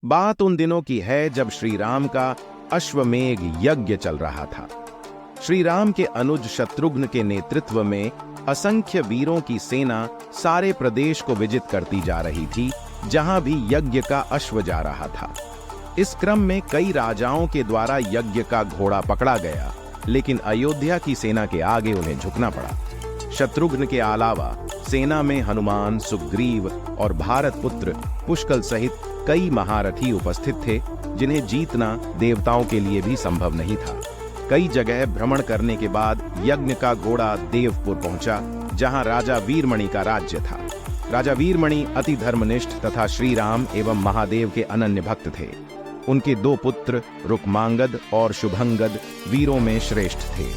बात उन दिनों की है जब श्री राम का अश्वमेघ यज्ञ चल रहा था। श्री राम के अनुज शत्रुघ्न के नेतृत्व में असंख्य वीरों की सेना सारे प्रदेश को विजित करती जा रही थी, जहां भी यज्ञ का अश्व जा रहा था। इस क्रम में कई राजाओं के द्वारा यज्ञ का घोड़ा पकड़ा गया, लेकिन अयोध्या की सेना के आगे उन्हें झुकना पड़ा। शत्रुघ्न के अलावा सेना में हनुमान, सुग्रीव और भारत पुत्र पुष्कल सहित कई महारथी उपस्थित थे, जिन्हें जीतना देवताओं के लिए भी संभव नहीं था। कई जगह भ्रमण करने के बाद यज्ञ का घोड़ा देवपुर पहुंचा, जहां राजा वीरमणि का राज्य था। राजा वीरमणि अति धर्मनिष्ठ तथा श्री राम एवं महादेव के अनन्य भक्त थे। उनके दो पुत्र रुक्मांगद और शुभंगद वीरों में श्रेष्ठ थे।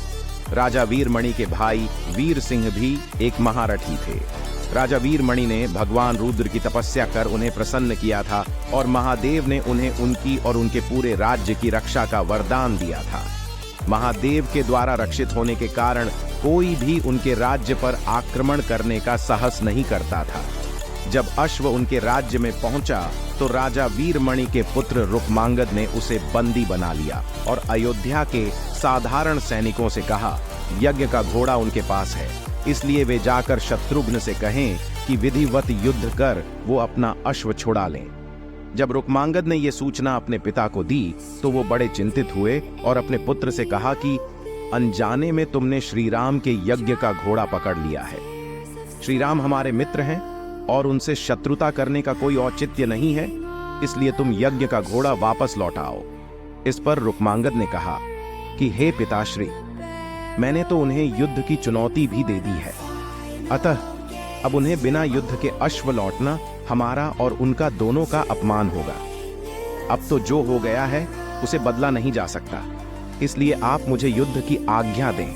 राजा वीरमणि के भाई वीर सिंह भी एक महारथी थे। राजा वीरमणि ने भगवान रुद्र की तपस्या कर उन्हें प्रसन्न किया था और महादेव ने उन्हें उनकी और उनके पूरे राज्य की रक्षा का वरदान दिया था। महादेव के द्वारा रक्षित होने के कारण कोई भी उनके राज्य पर आक्रमण करने का साहस नहीं करता था। जब अश्व उनके राज्य में पहुंचा तो राजा वीरमणि के पुत्र रुक्मांगद ने उसे बंदी बना लिया और अयोध्या के साधारण सैनिकों से कहा, यज्ञ का घोड़ा उनके पास है, इसलिए वे जाकर शत्रुघ्न से कहें कि विधिवत युद्ध कर वो अपना अश्व छुड़ा लें। जब रुक्मांगद ने यह सूचना अपने पिता को दी तो वो बड़े चिंतित हुए और अपने पुत्र से कहा कि अनजाने में तुमने श्री राम के यज्ञ का घोड़ा पकड़ लिया है। श्री राम हमारे मित्र हैं और उनसे शत्रुता करने का कोई औचित्य नहीं है, इसलिए तुम यज्ञ का घोड़ा वापस लौटाओ। इस पर रुक्मांगद ने कहा कि हे पिताश्री, मैंने तो उन्हें युद्ध की चुनौती भी दे दी है, अतः अब उन्हें बिना युद्ध के अश्व लौटना हमारा और उनका दोनों का अपमान होगा। अब तो जो हो गया है उसे बदला नहीं जा सकता, इसलिए आप मुझे युद्ध की आज्ञा दें।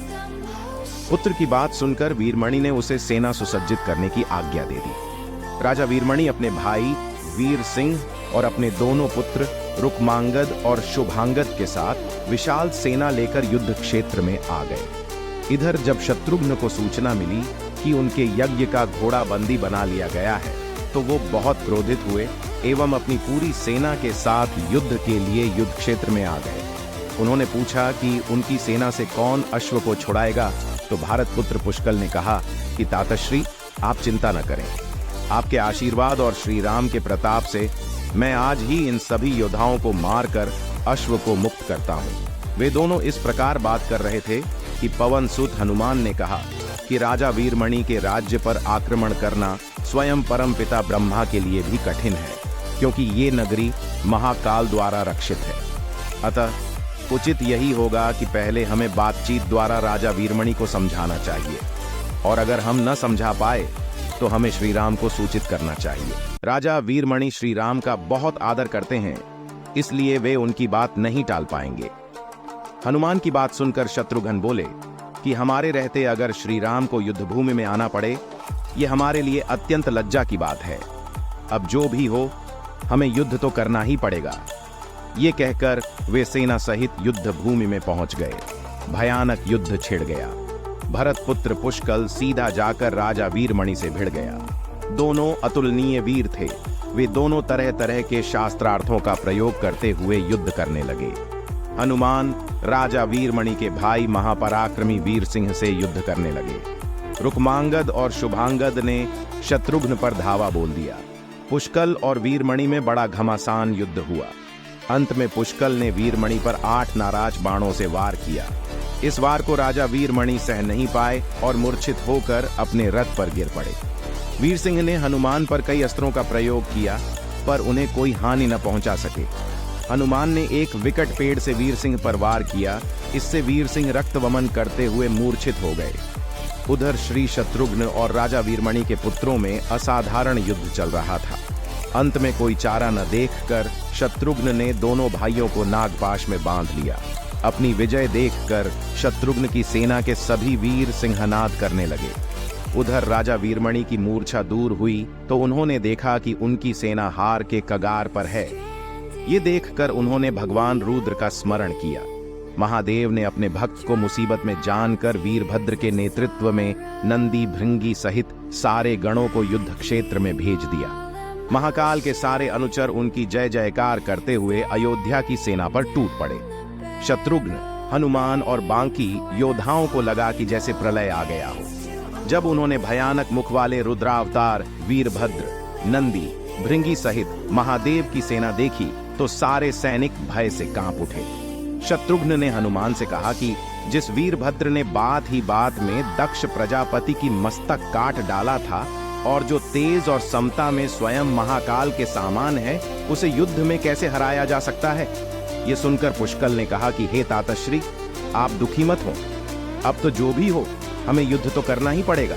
पुत्र की बात सुनकर वीरमणि ने उसे सेना सुसज्जित करने की आज्ञा दे दी। राजा वीरमणि अपने भाई वीर सिंह और अपने दोनों पुत्र रुक्मांगद और शुभांगद के साथ विशाल सेना लेकर युद्ध क्षेत्र में आ गए। इधर जब शत्रुघ्न को सूचना मिली कि उनके यज्ञ का घोड़ा बंदी बना लिया गया है, तो वो बहुत क्रोधित हुए एवं अपनी पूरी सेना के साथ युद्ध के लिए युद्ध क्षेत्र में आ गए। उन्होंने पूछा कि उनकी सेना से कौन अश्व को छुड़ाएगा, तो भारत पुत्र पुष्कल ने कहा कि तातश्री, आप चिंता न करें, आपके आशीर्वाद और श्री राम के प्रताप से मैं आज ही इन सभी योद्धाओं को मारकर अश्व को मुक्त करता हूँ। वे दोनों इस प्रकार बात कर रहे थे कि पवन सुत हनुमान ने कहा कि राजा वीरमणि के राज्य पर आक्रमण करना स्वयं परमपिता ब्रह्मा के लिए भी कठिन है, क्योंकि ये नगरी महाकाल द्वारा रक्षित है। अतः उचित यही होगा कि पहले हमें बातचीत द्वारा राजा वीरमणि को समझाना चाहिए, और अगर हम न समझा पाए तो हमें श्री राम को सूचित करना चाहिए। राजा वीरमणि श्री राम का बहुत आदर करते हैं, इसलिए वे उनकी बात नहीं टाल पाएंगे। हनुमान की बात सुनकर शत्रुघ्न बोले कि हमारे रहते अगर श्री राम को युद्ध भूमि में आना पड़े, ये हमारे लिए अत्यंत लज्जा की बात है। अब जो भी हो, हमें युद्ध तो करना ही पड़ेगा। ये कहकर वे सेना सहित युद्ध भूमि में पहुंच गए। भयानक युद्ध छिड़ गया। भरत पुत्र पुष्कल सीधा जाकर राजा वीरमणि से भिड़ गया। दोनों अतुलनीय वीर थे। वे दोनों तरह तरह के शास्त्रार्थों का प्रयोग करते हुए युद्ध करने लगे। हनुमान राजा वीरमणि के भाई महापराक्रमी वीर सिंह से युद्ध करने लगे। रुक्मांगद और शुभांगद ने शत्रुघ्न पर धावा बोल दिया। पुष्कल और वीरमणि में बड़ा घमासान युद्ध हुआ। अंत में पुष्कल ने वीरमणि पर 8 नाराज बाणों से वार किया। इस वार को राजा वीरमणि सह नहीं पाए और मूर्छित होकर अपने रथ पर गिर पड़े। वीर सिंह ने हनुमान पर कई अस्त्रों का प्रयोग किया, पर उन्हें कोई हानि न पहुंचा सके। हनुमान ने एक विकट पेड़ से वीर सिंह पर वार किया, इससे वीर सिंह रक्तवमन करते हुए मूर्छित हो गए। उधर श्री शत्रुघ्न और राजा वीरमणि के पुत्रों में असाधारण युद्ध चल रहा था। अंत में कोई चारा न देखकर शत्रुघ्न ने दोनों भाइयों को नागपाश में बांध लिया। अपनी विजय देखकर शत्रुघ्न की सेना के सभी वीर सिंहनाद करने लगे। उधर राजा वीरमणि की मूर्छा दूर हुई तो उन्होंने देखा कि उनकी सेना हार के कगार पर है। ये देखकर उन्होंने भगवान रुद्र का स्मरण किया। महादेव ने अपने भक्त को मुसीबत में जानकर वीरभद्र के नेतृत्व में नंदी भृंगी सहित सारे गणों को युद्ध क्षेत्र में भेज दिया। महाकाल के सारे अनुचर उनकी जय जयकार करते हुए अयोध्या की सेना पर टूट पड़े। शत्रुघ्न, हनुमान और बाकी योद्धाओं को लगा कि जैसे प्रलय आ गया हो। जब उन्होंने भयानक मुख वाले रुद्रावतार वीरभद्र, नंदी, भृंगी सहित महादेव की सेना देखी तो सारे सैनिक भय से कांप उठे। शत्रुघ्न ने हनुमान से कहा कि जिस वीरभद्र ने बात ही बात में दक्ष प्रजापति की मस्तक काट डाला था और जो तेज और समता में स्वयं महाकाल के सामान है, उसे युद्ध में कैसे हराया जा सकता है। ये सुनकर पुष्कल ने कहा कि हे तातश्री, आप दुखी मत हो, अब तो जो भी हो हमें युद्ध तो करना ही पड़ेगा।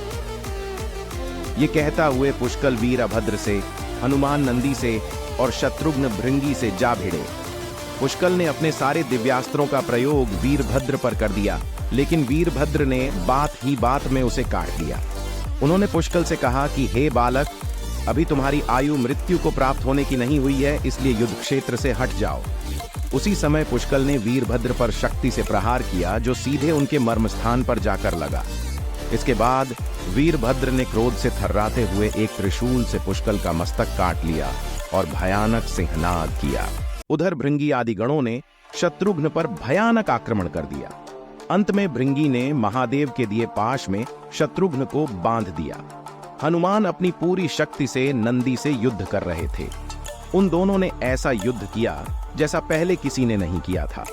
ये कहता हुए पुष्कल वीरभद्र से, हनुमान नंदी से और शत्रुघ्न भृंगी से जा भिड़े। पुष्कल ने अपने सारे दिव्यास्त्रों का प्रयोग वीरभद्र पर कर दिया, लेकिन वीरभद्र ने बात ही बात में उसे काट दिया। उन्होंने पुष्कल से कहा कि हे बालक, अभी तुम्हारी आयु मृत्यु को प्राप्त होने की नहीं हुई है, इसलिए युद्ध क्षेत्र से हट जाओ। उसी समय पुष्कल ने वीरभद्र पर शक्ति से प्रहार किया, जो सीधे उनके मर्मस्थान पर जाकर लगा। इसके बाद वीरभद्र ने क्रोध से थर्राते हुए एक त्रिशूल से पुष्कल का मस्तक काट लिया और भयानक सिंहनाद किया। उधर भृंगी आदि गणों ने शत्रुघ्न पर भयानक आक्रमण कर दिया। अंत में भृंगी ने महादेव के दिए पाश में शत्रुघ्न को बांध दिया। हनुमान अपनी पूरी शक्ति से नंदी से युद्ध कर रहे थे। उन दोनों ने ऐसा युद्ध किया जैसा पहले किसी ने नहीं किया था।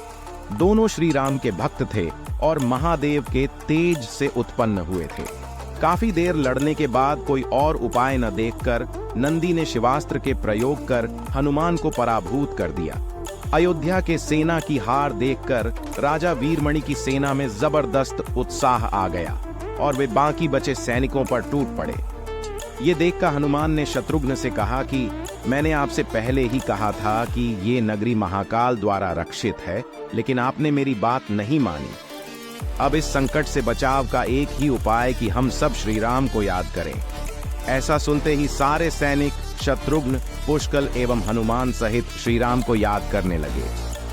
दोनों श्री राम के भक्त थे और महादेव के तेज से उत्पन्न हुए थे। काफी देर लड़ने के बाद कोई और उपाय न देखकर नंदी ने शिवास्त्र के प्रयोग कर हनुमान को पराभूत कर दिया। अयोध्या के सेना की हार देखकर राजा वीरमणि की सेना में जबरदस्त उत्साह आ गया और वे बाकी बचे सैनिकों पर टूट पड़े। ये देखकर हनुमान ने शत्रुघ्न से कहा कि मैंने आपसे पहले ही कहा था कि ये नगरी महाकाल द्वारा रक्षित है, लेकिन आपने मेरी बात नहीं मानी। अब इस संकट से बचाव का एक ही उपाय कि हम सब श्री राम को याद करें। ऐसा सुनते ही सारे सैनिक शत्रुघ्न, पुष्कल एवं हनुमान सहित श्री राम को याद करने लगे।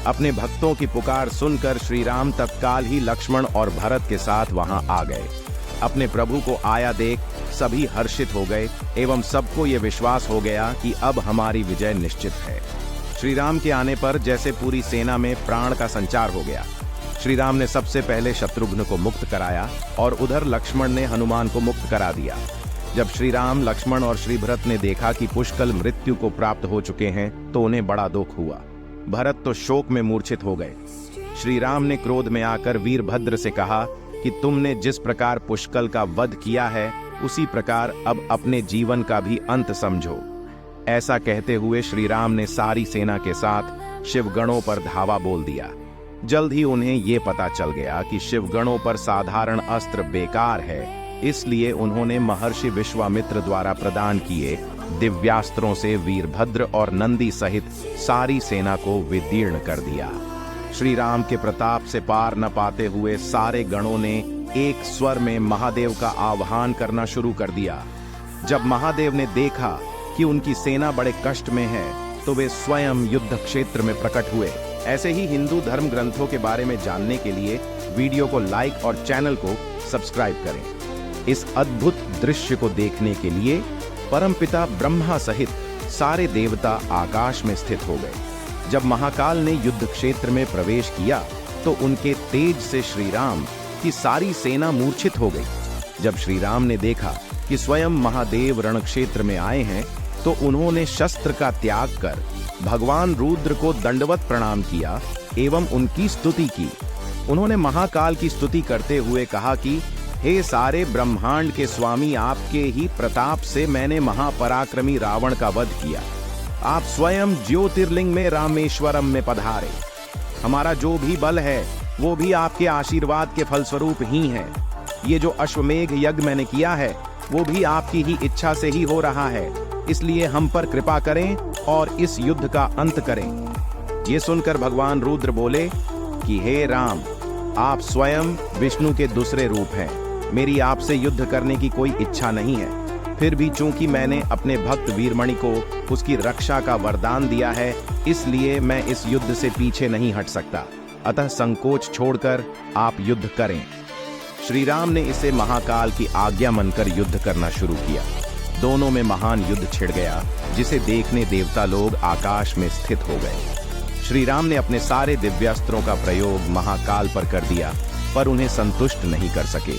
अपने भक्तों की पुकार सुनकर श्री राम तत्काल ही लक्ष्मण और भरत के साथ वहां आ गए। अपने प्रभु को आया देख सभी हर्षित हो गए एवं सबको ये विश्वास हो गया कि अब हमारी विजय निश्चित है। श्री राम के आने पर जैसे पूरी सेना में प्राण का संचार हो गया। श्री राम ने सबसे पहले शत्रुघ्न को मुक्त कराया और उधर लक्ष्मण ने हनुमान को मुक्त करा दिया। जब श्री राम, लक्ष्मण और श्री भरत ने देखा कि पुष्कल मृत्यु को प्राप्त हो चुके हैं तो उन्हें बड़ा दुख हुआ। भरत तो शोक में मूर्छित हो गए। श्री राम ने क्रोध में आकर वीरभद्र से कहा कि तुमने जिस प्रकार पुष्कल का वध किया है, उसी प्रकार अब अपने जीवन का भी अंत समझो। ऐसा कहते हुए श्री राम ने सारी सेना के साथ शिवगणों पर धावा बोल दिया। जल्द ही उन्हें ये पता चल गया कि शिवगणों पर साधारण अस्त्र बेकार है, इसलिए उन्होंने महर्षि विश्वामित्र द्वारा प्रदान किए दिव्यास्त्रों से वीरभद्र और नंदी सहित सारी सेना को विदीर्ण कर दिया। श्री राम के प्रताप से पार न पाते हुए सारे गणों ने एक स्वर में महादेव का आह्वान करना शुरू कर दिया। जब महादेव ने देखा कि उनकी सेना बड़े कष्ट में है तो वे स्वयं युद्ध क्षेत्र में प्रकट हुए। ऐसे ही हिंदू धर्म ग्रंथों के बारे में जानने के लिए वीडियो को लाइक और चैनल को सब्सक्राइब करें। इस अद्भुत दृश्य को देखने के लिए परमपिता ब्रह्मा सहित सारे देवता आकाश में स्थित हो गए। जब महाकाल ने युद्ध क्षेत्र में प्रवेश किया तो उनके तेज से श्री राम की सारी सेना मूर्छित हो गई। जब श्री राम ने देखा कि स्वयं महादेव रणक्षेत्र में आए हैं तो उन्होंने शस्त्र का त्याग कर भगवान रुद्र को दंडवत प्रणाम किया एवं उनकी स्तुति की। उन्होंने महाकाल की स्तुति करते हुए कहा कि हे सारे ब्रह्मांड के स्वामी, आपके ही प्रताप से मैंने महापराक्रमी रावण का वध किया। आप स्वयं ज्योतिर्लिंग में रामेश्वरम में पधारे। हमारा जो भी बल है वो भी आपके आशीर्वाद के फलस्वरूप ही है। ये जो अश्वमेघ यज्ञ मैंने किया है वो भी आपकी ही इच्छा से ही हो रहा है, इसलिए हम पर कृपा करें और इस युद्ध का अंत करें। ये सुनकर भगवान रुद्र बोले कि हे राम, आप स्वयं विष्णु के दूसरे रूप हैं। मेरी आपसे युद्ध करने की कोई इच्छा नहीं है। फिर भी चूंकि मैंने अपने भक्त वीरमणि को उसकी रक्षा का वरदान दिया है, इसलिए मैं इस युद्ध से पीछे नहीं हट सकता। अतः संकोच छोड़कर आप युद्ध करें। श्री राम ने इसे महाकाल की आज्ञा मानकर युद्ध करना शुरू किया। दोनों में महान युद्ध छिड़ गया। जिसे देखने देवता लोग आकाश में स्थित हो गए। श्री राम ने अपने सारे दिव्यास्त्रों का प्रयोग महाकाल पर कर दिया, पर उन्हें संतुष्ट नहीं कर सके।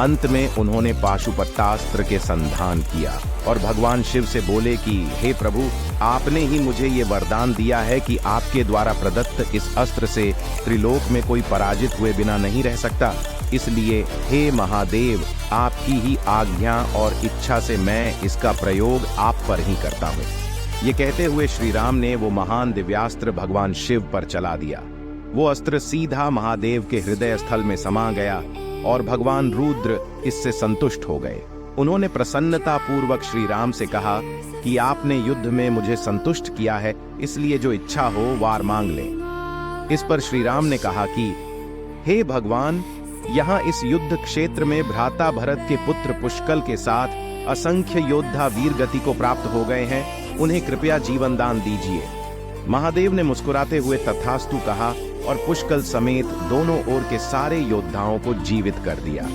अंत में उन्होंने पाशुपतास्त्र के संधान किया और भगवान शिव से बोले कि हे प्रभु, आपने ही मुझे ये वरदान दिया है कि आपके द्वारा प्रदत्त इस अस्त्र से त्रिलोक में कोई पराजित हुए बिना नहीं रह सकता। इसलिए हे महादेव, आपकी ही आज्ञा और इच्छा से मैं इसका प्रयोग आप पर ही करता हूँ। ये कहते हुए श्री राम ने वो महान दिव्यास्त्र भगवान शिव पर चला दिया। वो अस्त्र सीधा महादेव के हृदय स्थल में समा गया और भगवान रुद्र इससे संतुष्ट हो गए। उन्होंने प्रसन्नता पूर्वक श्री राम से कहा कि आपने युद्ध में मुझे संतुष्ट किया है, इसलिए जो इच्छा हो वार मांग लें। इस पर श्री राम ने कहा कि हे भगवान, यहाँ इस युद्ध क्षेत्र में भ्राता भरत के पुत्र पुष्कल के साथ असंख्य योद्धा वीर गति को प्राप्त हो गए हैं, उन्हें कृपया जीवन दान दीजिए। महादेव ने मुस्कुराते हुए तथास्तु कहा और पुष्कल समेत दोनों ओर के सारे योद्धाओं को जीवित कर दिया।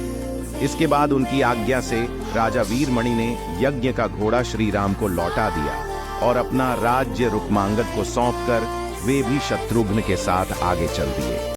इसके बाद उनकी आज्ञा से राजा वीरमणि ने यज्ञ का घोड़ा श्री राम को लौटा दिया और अपना राज्य रुक्मांगद को सौंपकर वे भी शत्रुघ्न के साथ आगे चल दिए।